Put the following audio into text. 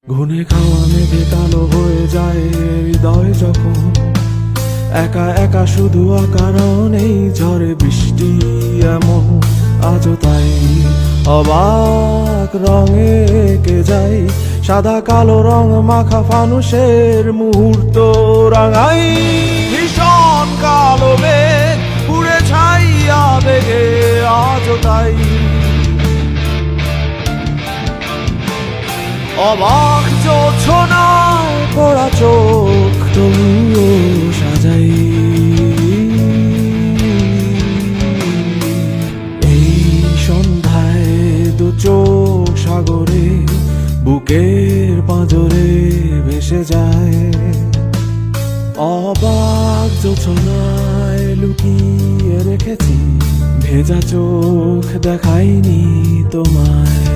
ঘুনে খাওয়া মেঘে কালো হয়ে যায় হৃদয় যখন একা একা শুধু অকারণেই ঝরে বৃষ্টি এমন আজও তাই অবাক রঙে এঁকে যাই সাদা কালো রং মাখা ফানুষের মুহূর্ত রাঙাই ভীষণ কালো মেঘ পুড়ে ছাইয়া বেগে আজও তাই অবাক জোছনায় পড়া চোখ তবুও সাজাই এই সন্ধ্যায় দু চোখ সাগরে বুকের পাঁজরে ভেসে যায় অবাক জোছনায় লুকিয়ে রেখেছি ভেজা চোখ দেখাইনি তোমায়।